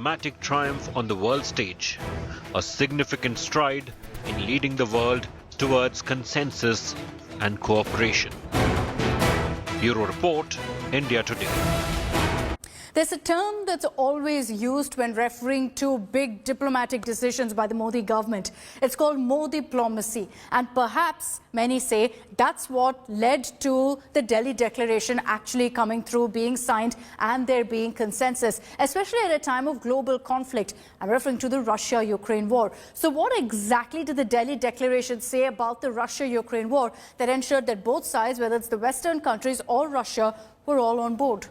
diplomatic triumph on the world stage, a significant stride in leading the world towards consensus and cooperation. Bureau Report, India Today. There's a term that's always used when referring to big diplomatic decisions by the Modi government. It's called Modi-plomacy. And perhaps many say that's what led to the Delhi Declaration actually coming through, being signed, and there being consensus, especially at a time of global conflict. I'm referring to the Russia-Ukraine war. So what exactly did the Delhi Declaration say about the Russia-Ukraine war that ensured that both sides, whether it's the Western countries or Russia, were all on board?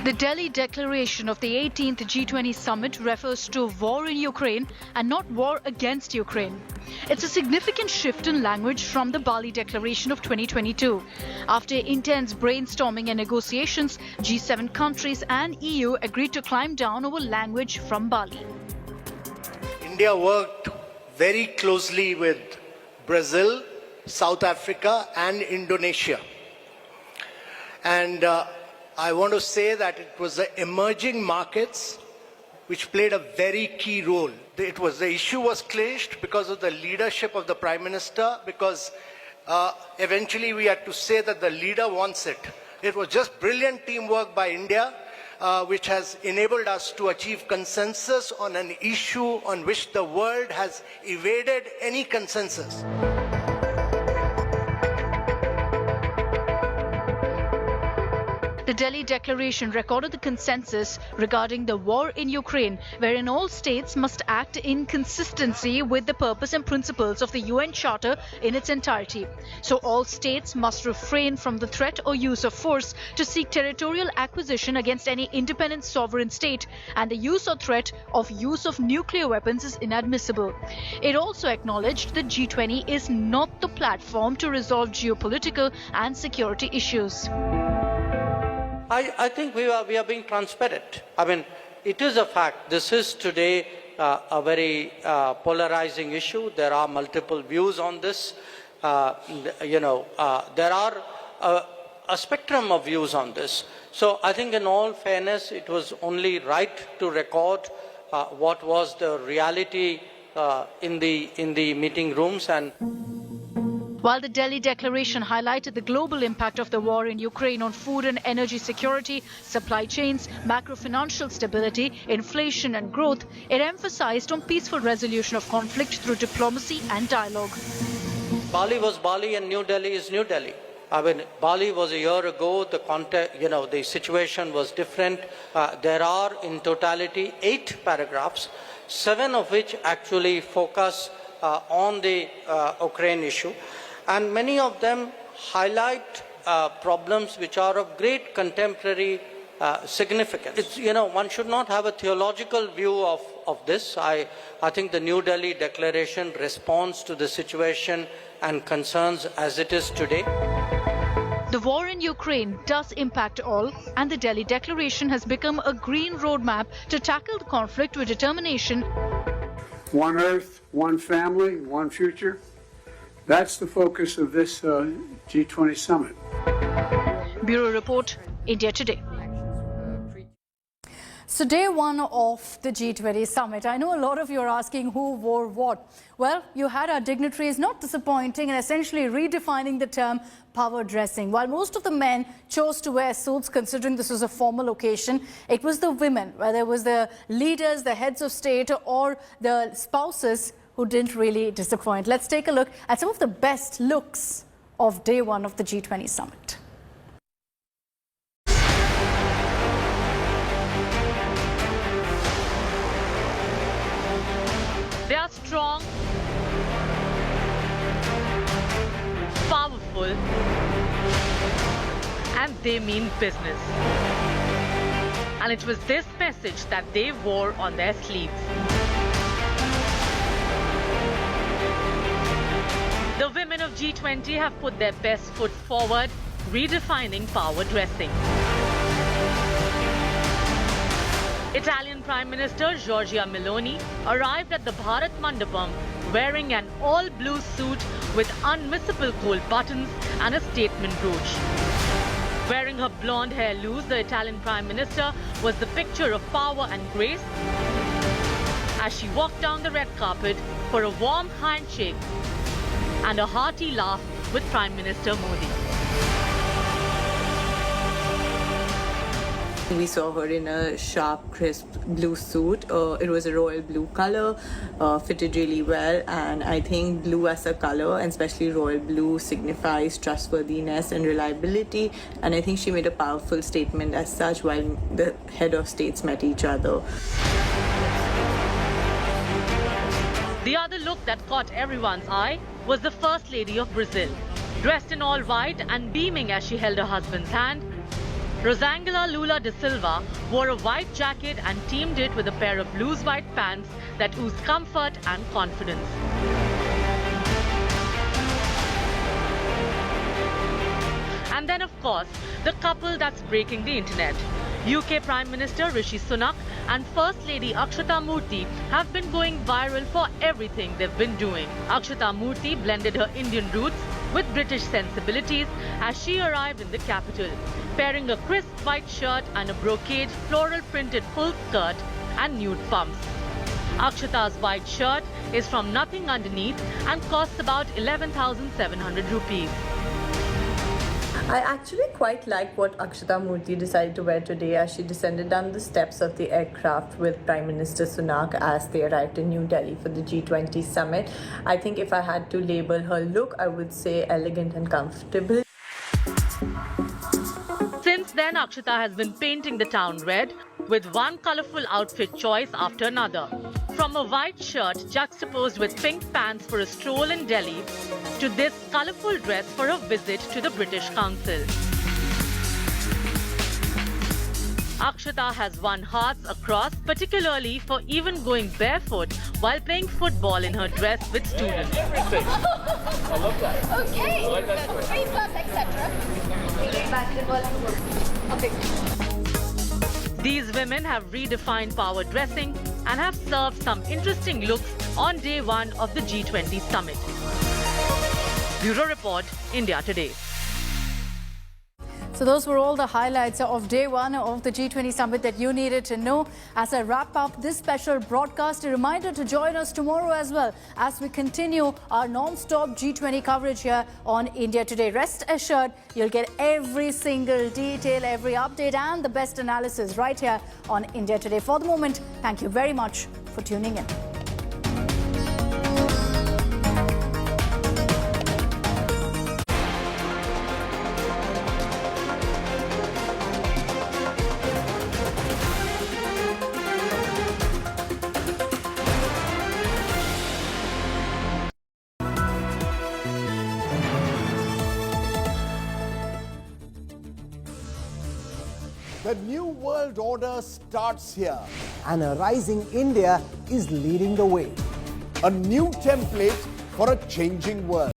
The Delhi Declaration of the 18th G20 summit refers to war in Ukraine and not war against Ukraine. It's a significant shift in language from the Bali Declaration of 2022. After intense brainstorming and negotiations, G7 countries and EU agreed to climb down over language from Bali. India worked very closely with Brazil, South Africa and Indonesia. And I want to say that it was the emerging markets which played a very key role. The issue was clinched because of the leadership of the Prime Minister, because eventually we had to say that the leader wants it. It was just brilliant teamwork by India, which has enabled us to achieve consensus on an issue on which the world has evaded any consensus. The Delhi Declaration recorded the consensus regarding the war in Ukraine, wherein all states must act in consistency with the purpose and principles of the UN Charter in its entirety. So all states must refrain from the threat or use of force to seek territorial acquisition against any independent sovereign state, and the use or threat of use of nuclear weapons is inadmissible. It also acknowledged that G20 is not the platform to resolve geopolitical and security issues. I think we are being transparent. I mean, it is a fact. This is today a very polarizing issue. There are multiple views on this. There are a spectrum of views on this. So I think in all fairness, it was only right to record what was the reality in the meeting rooms. And while the Delhi Declaration highlighted the global impact of the war in Ukraine on food and energy security, supply chains, macro-financial stability, inflation and growth, it emphasized on peaceful resolution of conflict through diplomacy and dialogue. Bali was Bali and New Delhi is New Delhi. I mean, Bali was a year ago, the situation was different. There are in totality 8 paragraphs, 7 of which actually focus on the Ukraine issue. And many of them highlight problems which are of great contemporary significance. One should not have a theological view of this. I think the New Delhi Declaration responds to the situation and concerns as it is today. The war in Ukraine does impact all, and the Delhi Declaration has become a green roadmap to tackle the conflict with determination. One Earth, one family, one future. That's the focus of this G20 summit. Bureau Report, India Today. So day one of the G20 summit. I know a lot of you are asking who wore what. Well, you had our dignitaries not disappointing and essentially redefining the term power dressing. While most of the men chose to wear suits considering this was a formal occasion, it was the women, whether it was the leaders, the heads of state or the spouses who didn't really disappoint. Let's take a look at some of the best looks of day one of the G20 summit. They are strong, powerful, and they mean business. And it was this message that they wore on their sleeves. The women of G20 have put their best foot forward, redefining power dressing. Italian Prime Minister Giorgia Meloni arrived at the Bharat Mandapam wearing an all-blue suit with unmissable gold buttons and a statement brooch. Wearing her blonde hair loose, the Italian Prime Minister was the picture of power and grace as she walked down the red carpet for a warm handshake and a hearty laugh with Prime Minister Modi. We saw her in a sharp, crisp blue suit. It was a royal blue color, fitted really well, and I think blue as a color, and especially royal blue, signifies trustworthiness and reliability, and I think she made a powerful statement as such while the head of states met each other. The other look that caught everyone's eye was the First Lady of Brazil. Dressed in all white and beaming as she held her husband's hand, Rosângela Lula da Silva wore a white jacket and teamed it with a pair of loose white pants that oozed comfort and confidence. And then, of course, the couple that's breaking the internet. UK Prime Minister Rishi Sunak and First Lady Akshata Murthy have been going viral for everything they've been doing. Akshata Murthy blended her Indian roots with British sensibilities as she arrived in the capital, pairing a crisp white shirt and a brocade floral printed full skirt and nude pumps. Akshata's white shirt is from Nothing Underneath and costs about 11,700 rupees. I actually quite like what Akshata Murthy decided to wear today as she descended down the steps of the aircraft with Prime Minister Sunak as they arrived in New Delhi for the G20 summit. I think if I had to label her look, I would say elegant and comfortable. Since then, Akshata has been painting the town red with one colourful outfit choice after another. From a white shirt juxtaposed with pink pants for a stroll in Delhi to this colourful dress for a visit to the British Council. Akshata has won hearts across, particularly for even going barefoot while playing football in her dress with students. I love that. Okay. I like that. 3 plus, etc. Basketball. Okay. These women have redefined power dressing and have served some interesting looks on day one of the G20 summit. Bureau Report, India Today. So those were all the highlights of day one of the G20 summit that you needed to know. As I wrap up this special broadcast, a reminder to join us tomorrow as well as we continue our non-stop G20 coverage here on India Today. Rest assured, you'll get every single detail, every update and the best analysis right here on India Today. For the moment, thank you very much for tuning in. The new world order starts here, and a rising India is leading the way. A new template for a changing world.